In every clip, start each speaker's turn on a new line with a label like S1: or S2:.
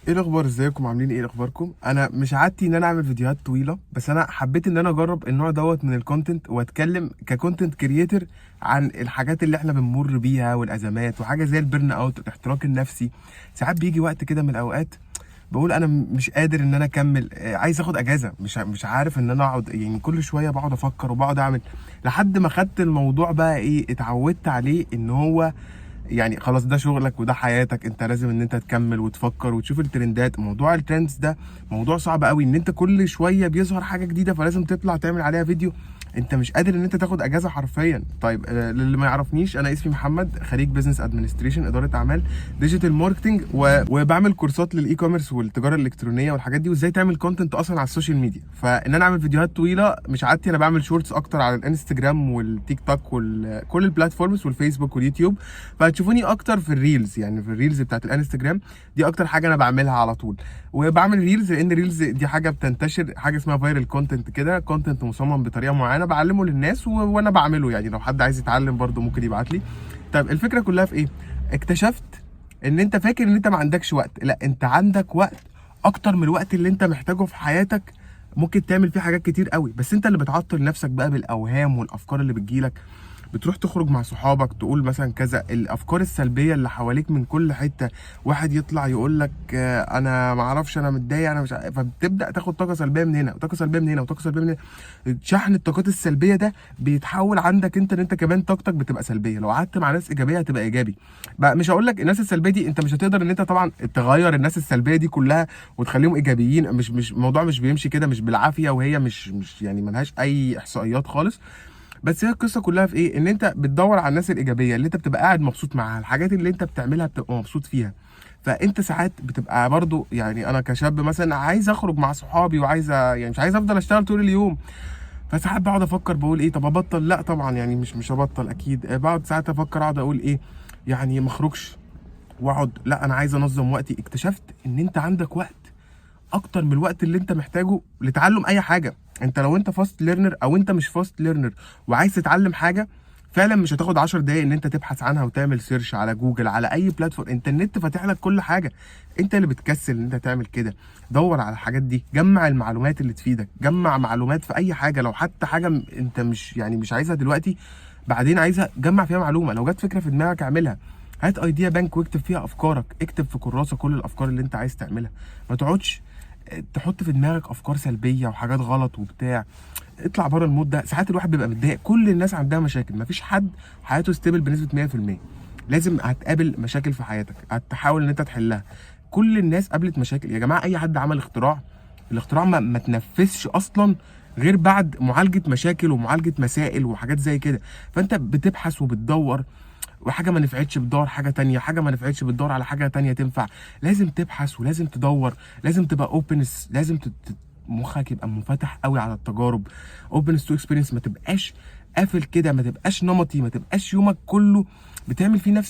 S1: ايه الاخبار؟ ازيكم؟ عاملين ايه؟ اخباركم؟ انا مش عادتي ان انا اعمل فيديوهات طويله، بس انا حبيت ان انا اجرب النوع دوت من الكونتنت واتكلم ككونتنت كرييتور عن الحاجات اللي احنا بنمر بيها والازمات وحاجه زي البرن اوت، الاحتراق النفسي. ساعات بيجي وقت كده من الاوقات بقول انا مش قادر ان انا اكمل، عايز اخد اجازه، مش عارف ان انا اقعد، يعني كل شويه بقعد افكر وبقعد اعمل لحد ما خدت الموضوع بقى ايه، اتعودت عليه ان هو يعني خلاص ده شغلك وده حياتك، انت لازم ان انت تكمل وتفكر وتشوف الترندات. موضوع الترندز ده موضوع صعب قوي، ان انت كل شويه بيظهر حاجه جديده فلازم تطلع تعمل عليها فيديو. انت مش قادر ان انت تاخد اجازه حرفيا. طيب للي ما يعرفنيش، انا اسمي محمد، خريج بزنس ادمنستريشن، اداره اعمال، ديجيتال ماركتنج، وبعمل كورسات للاي كوميرس والتجاره الالكترونيه والحاجات دي، وازاي تعمل كونتنت اصلا على السوشيال ميديا. فان انا اعمل فيديوهات طويله مش عادتي، انا بعمل شورتس اكتر على الانستجرام والتيك توك وكل البلاتفورمز والفيسبوك واليوتيوب. فهتشوفوني اكتر في الريلز، يعني في الريلز بتاعت الانستجرام، دي اكتر حاجه انا بعملها على طول. وبعمل ريلز لان الريلز دي حاجه بتنتشر، حاجه اسمها فايرال كونتنت كده، كونتنت مصمم بطريقه معينه بعلمه للناس وانا بعمله، يعني لو حد عايز يتعلم برده ممكن يبعت لي. طيب الفكره كلها في ايه؟ اكتشفت ان انت فاكر ان انت ما عندكش وقت، لا انت عندك وقت اكتر من الوقت اللي انت محتاجه في حياتك. ممكن تعمل فيه حاجات كتير قوي، بس انت اللي بتعطل نفسك بقى بالاوهام والافكار اللي بتجيلك. بتروح تخرج مع صحابك تقول مثلا كذا، الافكار السلبيه اللي حواليك من كل حته، واحد يطلع يقول لك انا ما اعرفش، انا متضايق، انا مش عارف، فبتبدا تاخد طاقه سلبيه من هنا وطاقه سلبيه من هنا وطاقه سلبيه من هنا. شحن الطاقات السلبيه ده بيتحول عندك انت ان انت كمان طاقتك بتبقى سلبيه. لو قعدت مع ناس ايجابيه هتبقى ايجابي. بقى مش هقول لك الناس السلبيه دي انت مش هتقدر ان انت طبعا تغير الناس السلبيه دي كلها وتخليهم ايجابيين، مش الموضوع مش بيمشي كده، مش بالعافيه، وهي مش يعني ملهاش اي احصائيات خالص. بس هي القصه كلها في ايه؟ ان انت بتدور على الناس الايجابيه اللي انت بتبقى قاعد مبسوط معاها، الحاجات اللي انت بتعملها بتبقى مبسوط فيها. فانت ساعات بتبقى برضو، يعني انا كشاب مثلا عايز اخرج مع صحابي وعايز يعني مش عايز افضل اشتغل طول اليوم. فساعات بقعد افكر بقول ايه، طب ابطل؟ لا طبعا، يعني مش هبطل اكيد. بقعد ساعات افكر، اقعد اقول ايه، يعني ما اخرجش واقعد، لا انا عايز انظم وقتي. اكتشفت ان انت عندك وقت اكتر من الوقت اللي انت محتاجه لتعلم اي حاجه. انت لو انت فاست ليرنر او انت مش فاست ليرنر وعايز تتعلم حاجه، فعلا مش هتاخد 10 دقايق ان انت تبحث عنها وتعمل سيرش على جوجل، على اي بلاتفورم. انت النت فاتح لك كل حاجه، انت اللي بتكسل ان انت تعمل كده. دور على الحاجات دي، جمع المعلومات اللي تفيدك، جمع معلومات في اي حاجه، لو حتى حاجه انت مش يعني مش عايزها دلوقتي، بعدين عايزها، جمع فيها معلومه. لو جت فكره في دماغك اعملها. هات ايديا بانك واكتب فيها افكارك، اكتب في كراسه كل الافكار اللي انت عايز تعملها. ما تقعدش تحط في دماغك افكار سلبيه وحاجات غلط وبتاع. اطلع بره المود ده. ساعات الواحد بيبقى متضايق، كل الناس عندها مشاكل، مفيش حد حياته ستيبل بنسبه 100%. لازم هتقابل مشاكل في حياتك، هتحاول ان انت تحلها. كل الناس قابلت مشاكل يا جماعه. اي حد عمل اختراع، الاختراع ما تنفذش اصلا غير بعد معالجه مشاكل ومعالجه مسائل وحاجات زي كده. فانت بتبحث وبتدور، وحاجه ما نفعتش بتدور حاجه تانية، حاجه ما نفعتش بتدور على حاجه تانية تنفع. لازم تبحث ولازم تدور، لازم تبقى اوبنس، لازم مخك يبقى منفتح قوي على التجارب. اوبنس تو اكسبيرينس، ما تبقاش قافل كده، ما تبقاش نمطي، ما تبقاش يومك كله بتعمل فيه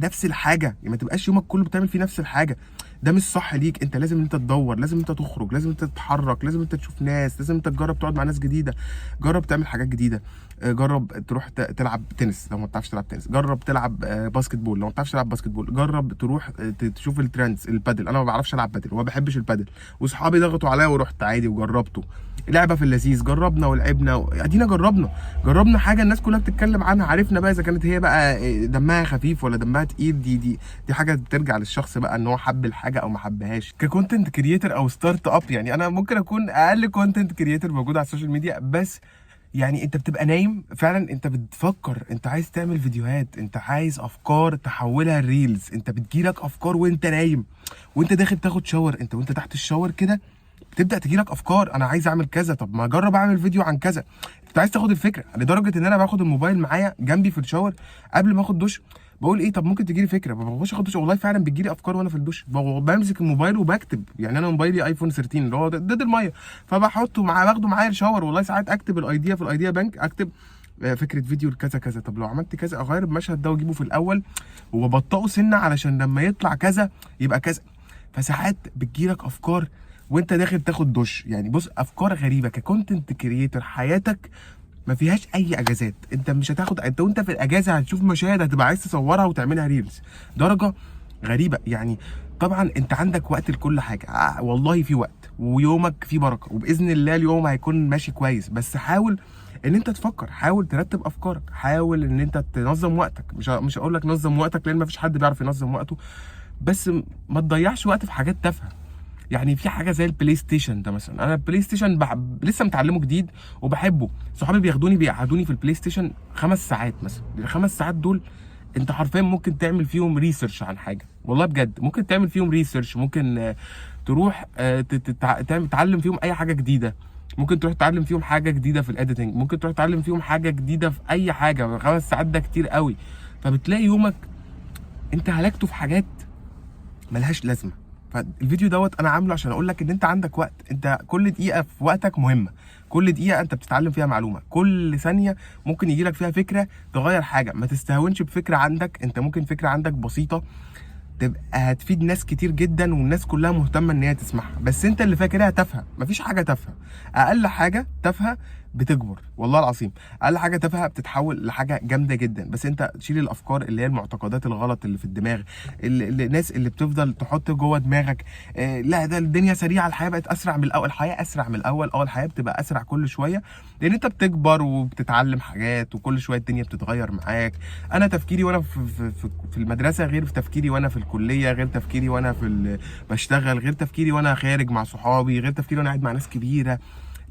S1: نفس الحاجه، يعني ما تبقاش يومك كله بتعمل فيه نفس الحاجه. ده مش صح ليك. انت لازم انت تدور، لازم انت تخرج، لازم انت تتحرك، لازم انت تشوف ناس، لازم انت تجرب تقعد مع ناس جديده، جرب تعمل حاجات جديده. جرب تروح تلعب تنس لو ما بتعرفش تلعب تنس، جرب تلعب باسكت بول لو ما بتعرفش تلعب باسكت بول، جرب تروح تشوف الترندز. البادل، انا ما بعرفش العب بادل وما بحبش البادل، واصحابي ضغطوا عليا ورحت عادي وجربته. لعبه في اللذيذ، جربنا ولعبنا ادينا جربنا حاجه الناس كلها بتتكلم عنها، عرفنا بقى اذا كانت هي بقى دمها خفيف ولا دمها تقيل. دي حاجه بترجع للشخص بقى ان هو حب الحاجه او ما حبهاش. ككونتنت كريتور او ستارت اب، يعني انا ممكن اكون اقل كونتنت كريتور موجود على السوشيال ميديا، بس يعني انت بتبقى نايم فعلا، انت بتفكر، انت عايز تعمل فيديوهات، انت عايز افكار تحولها ريلز، انت بتجيلك افكار وانت نايم، وانت داخل تاخد شاور، انت وانت تحت الشاور كده بتبدا تجيلك افكار. انا عايز اعمل كذا، طب ما اجرب اعمل فيديو عن كذا. انت عايز تاخد الفكره لدرجه ان انا باخد الموبايل معايا جنبي في الشاور قبل ما اخد دش. بقول ايه، طب ممكن تجيلي فكره، بخش اخد دش، والله فعلا بتجيلي افكار وانا في الدش. بمسك الموبايل وبكتب، يعني انا موبايلي ايفون 13 اللي هو ضد الميه، فبحطه معاه باخده معايا الشاور. والله ساعات اكتب الايديا في الايديا بانك، اكتب فكره فيديو لكذا كذا، طب لو عملت كذا اغير المشهد ده واجيبه في الاول وببطئه سنه علشان لما يطلع كذا يبقى كذا. فساعات بتجيلك افكار وانت داخل تاخد دش. يعني بص، افكار غريبه ككونتنت كريتور. حياتك ما فيهاش اي اجازات، انت مش هتاخد، انت وانت في الاجازه هتشوف مشاهد هتبقى عايز تصورها وتعملها ريلز. درجه غريبه يعني. طبعا انت عندك وقت لكل حاجه، والله في وقت ويومك فيه بركه، وباذن الله اليوم هيكون ماشي كويس. بس حاول ان انت تفكر، حاول ترتب افكارك، حاول ان انت تنظم وقتك. مش هقول لك نظم وقتك لان مفيش حد بيعرف ينظم وقته، بس ما تضيعش وقت في حاجات تافهه. يعني في حاجه زي البلاي ستيشن ده مثلا، انا البلاي ستيشن لسه متعلمه جديد وبحبه. صحابي بيقعدوني في البلاي ستيشن 5 ساعات مثلا. ال5 ساعات دول انت حرفيا ممكن تعمل فيهم ريسيرش عن حاجه، والله بجد ممكن تعمل فيهم ريسيرش، ممكن تروح تتعلم فيهم اي حاجه جديده، ممكن تروح تتعلم فيهم حاجه جديده في الاديتنج، ممكن تروح تتعلم فيهم حاجه جديده في اي حاجه. 5 ساعات ده كتير قوي، فبتلاقي يومك انت هلكته في حاجات ملهاش لازمه. فالفيديو دوت انا عامله عشان اقول لك ان انت عندك وقت، انت كل دقيقه في وقتك مهمه، كل دقيقه انت بتتعلم فيها معلومه، كل ثانيه ممكن يجي لك فيها فكره تغير حاجه. ما تستهونش بفكره عندك، انت ممكن فكره عندك بسيطه تبقى هتفيد ناس كتير جدا والناس كلها مهتمه ان هي تسمعها، بس انت اللي فاكرها تافهه. مفيش حاجه تافهه، اقل حاجه تافهه بتكبر، والله العظيم اقل حاجه تافهه بتتحول لحاجه جامده جدا. بس انت تشيل الافكار اللي هي المعتقدات الغلط اللي في الدماغ، الناس اللي بتفضل تحط جوه دماغك لا ده الدنيا سريعه، الحياه بقت اسرع من الاول. الحياه اسرع من الاول، الحياه بتبقى اسرع كل شويه لان انت بتكبر وبتتعلم حاجات، وكل شويه الدنيا بتتغير معاك. انا تفكيري وانا في المدرسه غير في تفكيري وانا في الكليه، غير تفكيري وانا بشتغل، غير تفكيري وانا خارج مع صحابي، غير تفكيري وانا قاعد مع ناس كبيره.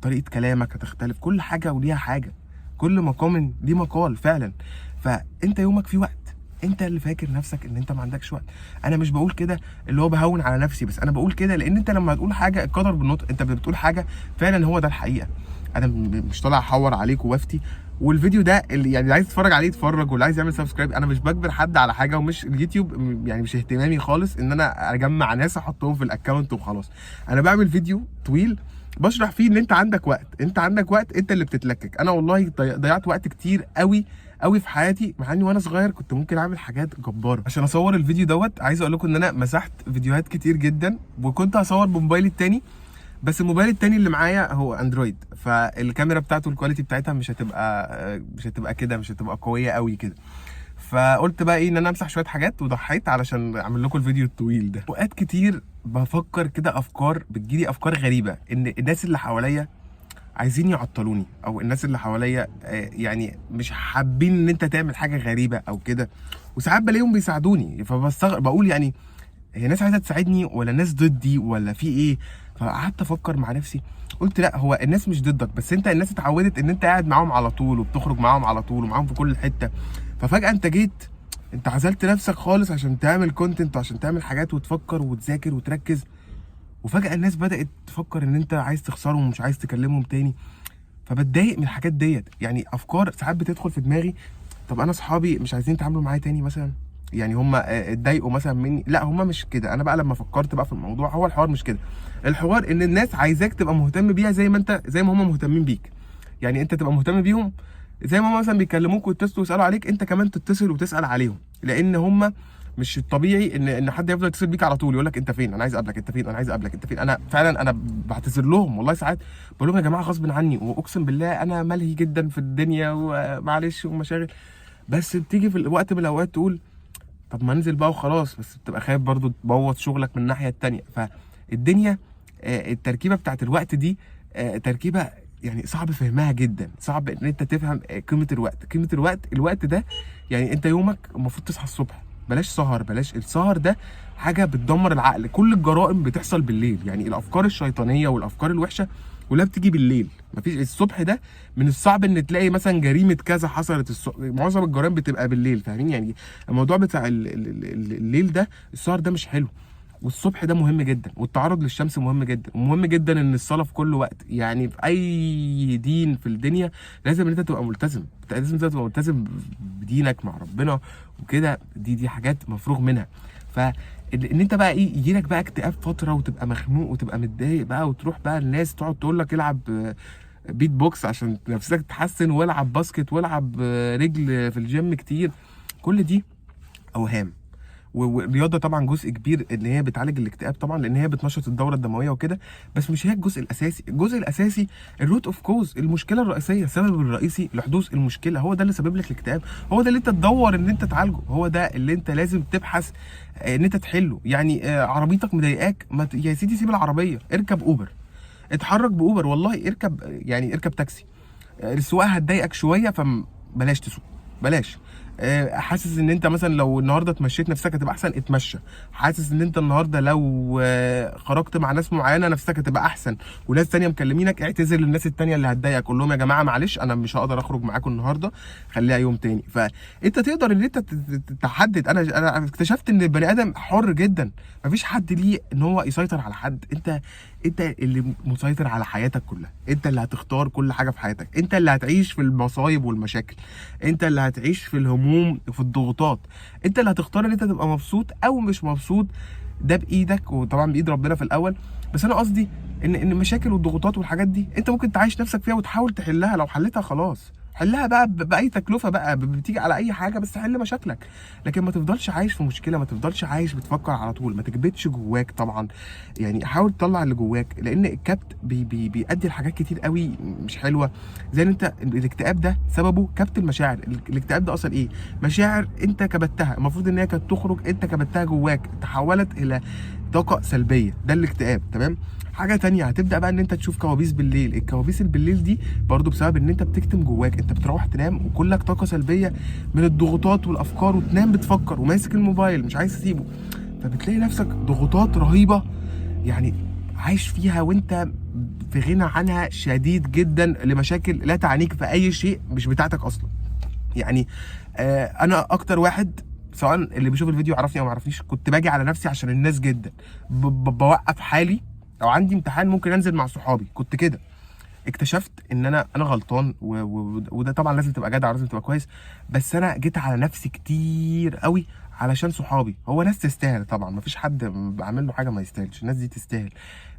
S1: طريقه كلامك هتختلف، كل حاجه وليها حاجه، كل مقام ليه مقال فعلا. فانت يومك فيه وقت، انت اللي فاكر نفسك ان انت ما عندكش وقت. انا مش بقول كده اللي هو بهون على نفسي، بس انا بقول كده لان انت لما تقول حاجه القدر بالنطق، انت بتقول حاجه فعلا هو ده الحقيقه. انا مش طالع احور عليك وافتي. والفيديو ده اللي يعني عايز تتفرج عليه يتفرج، واللي عايز يعمل سبسكرايب. انا مش بجبر حد على حاجه، ومش اليوتيوب يعني مش اهتمامي خالص ان انا اجمع ناس احطهم في الاكونت وخلاص. انا بعمل فيديو طويل بشرح فيه ان انت عندك وقت، انت عندك وقت، انت اللي بتتلكك. انا والله ضيعت وقت كتير قوي قوي في حياتي، مع اني وانا صغير كنت ممكن اعمل حاجات جباره. عشان اصور الفيديو دوت عايز اقول لكم ان انا مسحت فيديوهات كتير جدا، وكنت هصور بموبايلي التاني، بس الموبايل التاني اللي معايا هو اندرويد، فالكاميرا بتاعته الكواليتي بتاعتها مش هتبقى كده، مش هتبقى قويه قوي كده. فقلت بقى ايه ان انا امسح شويه حاجات، وضحيت علشان اعمل لكم الفيديو الطويل ده. اوقات كتير بفكر كده افكار، بتجيلي افكار غريبه ان الناس اللي حواليا عايزين يعطلوني، او الناس اللي حواليا يعني مش حابين ان انت تعمل حاجه غريبه او كده. وساعات بلاقيهم بيساعدوني، فبستغرب بقول يعني هي ناس عايزه تساعدني ولا ناس ضدي ولا في ايه؟ فقعدت افكر مع نفسي، قلت لا، هو الناس مش ضدك، بس انت الناس اتعودت ان انت قاعد معاهم على طول وبتخرج معاهم على طول ومعاهم في كل حته. ففجاه انت جيت، انت عزلت نفسك خالص عشان تعمل كونتنت وعشان تعمل حاجات وتفكر وتذاكر وتركز. وفجاه الناس بدات تفكر ان انت عايز تخسرهم ومش عايز تكلمهم تاني. فبتضايق من الحاجات ديت، يعني افكار ساعات بتدخل في دماغي. طب انا اصحابي مش عايزين يتعاملوا معايا تاني مثلا، يعني هم اتضايقوا مثلا مني؟ لا، هم مش كده. انا بقى لما فكرت بقى في الموضوع، هو الحوار مش كده. الحوار ان الناس عايزاك تبقى مهتم بيها زي ما هم مهتمين بيك. يعني انت تبقى مهتم بيهم زي ما هم مثلا بيكلموك ويتصلوا ويسالوا عليك، انت كمان تتصل وتسال عليهم. لان هم مش الطبيعي ان حد يفضل يتصل بيك على طول يقول لك انت فين، انا عايز اقابلك، انت فين، انا عايز اقابلك، انت فين. انا فعلا انا بعتذر لهم والله، ساعات بقول لهم يا جماعه غصب عني، واقسم بالله انا ملهي جدا في الدنيا ومعلش ومشاغل. بس بتيجي في الوقت من الاوقات تقول طب ما انزل بقى وخلاص، بس بتبقى خايف برضو تبوظ شغلك من الناحيه التانيه. فالدنيا التركيبه بتاعت الوقت دي تركيبه يعني صعب فهمها جدا، صعب ان انت تفهم قيمه الوقت. قيمه الوقت ده يعني انت يومك المفروض تصحى الصبح، بلاش سهر، بلاش السهر ده حاجه بتدمر العقل. كل الجرائم بتحصل بالليل، يعني الافكار الشيطانيه والافكار الوحشه كلها بتيجي بالليل. مفيش الصبح ده من الصعب ان تلاقي مثلا جريمه كذا حصلت الصبح، معظم الجرائم بتبقى بالليل، فاهمين يعني؟ الموضوع بتاع الليل ده، السهر ده مش حلو. والصبح ده مهم جدا، والتعرض للشمس مهم جدا، ومهم جدا ان الصلاه في كل وقت. يعني في اي دين في الدنيا لازم ان انت تبقى ملتزم، لازم انت تبقى ملتزم بدينك مع ربنا وكده. دي حاجات مفروغ منها. ان انت بقى ايه، يجيلك بقى اكتئاب فتره وتبقى مخنوق وتبقى متضايق بقى، وتروح بقى الناس تقعد تقول لك العب بيت بوكس عشان نفسك تتحسن، والعب باسكت، والعب رجل في الجيم كتير. كل دي اوهام، والرياضه طبعا جزء كبير ان هي بتعالج الاكتئاب طبعا، لان هي بتنشط الدوره الدمويه وكده، بس مش هي الجزء الاساسي. الجزء الاساسي الروت اوف كوز، المشكله الرئيسيه، السبب الرئيسي لحدوث المشكله، هو ده اللي سبب لك الاكتئاب، هو ده اللي انت تدور ان انت تعالجه، هو ده اللي انت لازم تبحث ان انت تحله. يعني عربيتك مضايقاك، ما يا سيدي سيب العربيه، اركب اوبر، اتحرك باوبر، والله اركب، يعني اركب تاكسي. السواقه هتضايقك شويه فبلاش تسوق، بلاش. حاسس ان انت مثلا لو النهارده اتمشيت نفسك هتبقى احسن، اتمشى. حاسس ان انت النهارده لو خرجت مع ناس معينه نفسك هتبقى احسن، وناس تانية مكلمينك، اعتذر للناس التانية اللي هتضايقك، قول لهم يا جماعه معلش انا مش هقدر اخرج معاكم النهارده، خليها يوم تاني. فانت تقدر ان انت تحدد. انا اكتشفت ان البني ادم حر جدا، مفيش حد ليه ان هو يسيطر على حد. انت اللي مسيطر على حياتك كلها، انت اللي هتختار كل حاجه في حياتك، انت اللي هتعيش في المصايب والمشاكل، انت اللي هتعيش في الهموم وفي الضغوطات، انت اللي هتختار ان انت تبقى مبسوط او مش مبسوط، ده بايدك وطبعا بايد ربنا في الاول. بس انا قصدي ان المشاكل والضغوطات والحاجات دي انت ممكن تعيش نفسك فيها وتحاول تحلها، لو حلتها خلاص حلها بقى باي تكلفه بقى، بتيجي على اي حاجه، بس حل مشاكلك. لكن ما تفضلش عايش في مشكله، ما تفضلش عايش بتفكر على طول، ما تكبتش جواك طبعا. يعني حاول تطلع اللي جواك، لان الكبت بيؤدي لحاجات كتير قوي مش حلوه. زي ان انت الاكتئاب ده سببه كبت المشاعر. الاكتئاب ده اصلا ايه؟ مشاعر انت كبتها، المفروض ان هي كانت تخرج، انت كبتها جواك، تحولت الى طاقه سلبيه، ده الاكتئاب. تمام. حاجه تانية، هتبدا بقى ان انت تشوف كوابيس بالليل. الكوابيس اللي بالليل دي برضو بسبب ان انت بتكتم جواك، انت بتروح تنام وكلك طاقه سلبيه من الضغوطات والافكار، وتنام بتفكر وماسك الموبايل مش عايز تسيبه، فبتلاقي نفسك ضغوطات رهيبه يعني عايش فيها، وانت في غنى عنها شديد جدا لمشاكل لا تعنيك في اي شيء مش بتاعتك اصلا. يعني انا اكتر واحد، سواء اللي بيشوف الفيديو يعرفني او ما يعرفنيش، كنت باجي على نفسي عشان الناس جدا، بوقف حالي. لو عندي امتحان ممكن انزل مع صحابي، كنت كده. اكتشفت ان انا غلطان، وده طبعا لازم تبقى جدع، لازم تبقى كويس، بس انا جيت على نفسي كتير قوي علشان صحابي. هو ناس تستاهل طبعا، مفيش حد بعمل له حاجه ما يستاهلش، الناس دي تستاهل،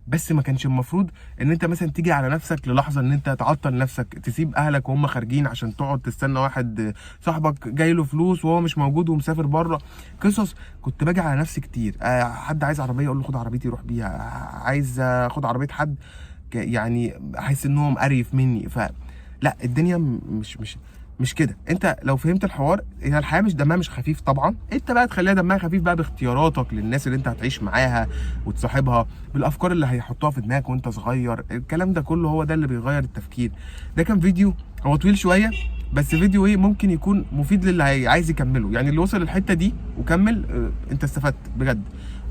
S1: بس ما كانش المفروض ان انت مثلا تيجي على نفسك للحظه، ان انت تعطل نفسك، تسيب اهلك وهم خارجين عشان تقعد تستنى واحد صاحبك جاي له فلوس وهو مش موجود ومسافر بره. قصص كنت باجي على نفسي كتير. حد عايز عربيه اقول له خد عربيتي روح بيها، عايز اخد عربيه حد يعني احس ان هو مقريف مني. لا الدنيا مش كده. انت لو فهمت الحوار، هي الحياه مش دمها مش خفيف طبعا، انت بقى تخليها دمها خفيف بقى باختياراتك للناس اللي انت هتعيش معاها وتصاحبها، بالافكار اللي هيحطوها في دماغك وانت صغير، الكلام ده كله هو ده اللي بيغير التفكير. ده كان فيديو هو طويل شويه، بس فيديو ايه ممكن يكون مفيد للي عايز يكمله، يعني اللي وصل الحته دي وكمل انت استفدت بجد.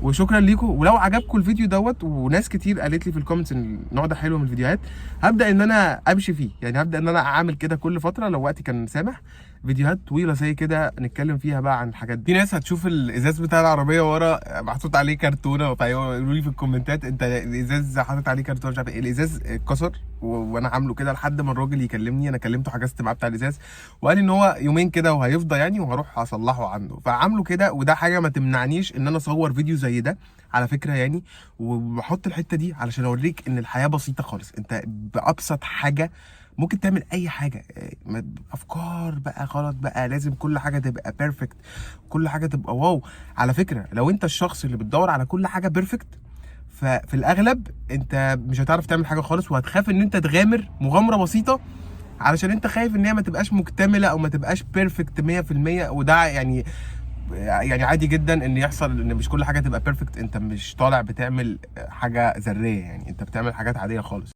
S1: وشكرا ليكم. ولو عجبكم الفيديو دوت، وناس كتير قالت لي في الكومنتس ان النوع ده حلو من الفيديوهات، هبدا ان انا امشي فيه، يعني هبدا ان انا اعمل كده كل فتره لو وقتي كان سامح، فيديوهات طويله زي كده نتكلم فيها بقى عن الحاجات دي. في ناس هتشوف الازاز بتاع العربيه ورا محطوط عليه كرتونه، فيقولوا لي في الكومنتات انت الازاز حاطط عليه كرتونه مش عارف ايه. الازاز اتكسر وانا عامله كده لحد ما الراجل يكلمني، انا كلمته حجزت معاه بتاع الازاز، وقال ان هو يومين كده وهيفضى يعني، وهروح اصلحه عنده، فعامله كده. وده حاجه ما تمنعنيش ان انا اصور فيديو زي ده على فكره يعني، وبحط الحته دي علشان اوريك ان الحياه بسيطه خالص، انت بابسط حاجه ممكن تعمل اي حاجه. افكار بقى غلط بقى لازم كل حاجه تبقى بيرفكت، كل حاجه تبقى واو. على فكره لو انت الشخص اللي بتدور على كل حاجه بيرفكت، ففي الاغلب انت مش هتعرف تعمل حاجه خالص، وهتخاف ان انت تغامر مغامره بسيطه علشان انت خايف ان هي ما تبقاش مكتمله او ما تبقاش بيرفكت 100%. وده يعني عادي جدا ان يحصل، ان مش كل حاجه تبقى بيرفكت. انت مش طالع بتعمل حاجه ذريه، يعني انت بتعمل حاجات عاديه خالص.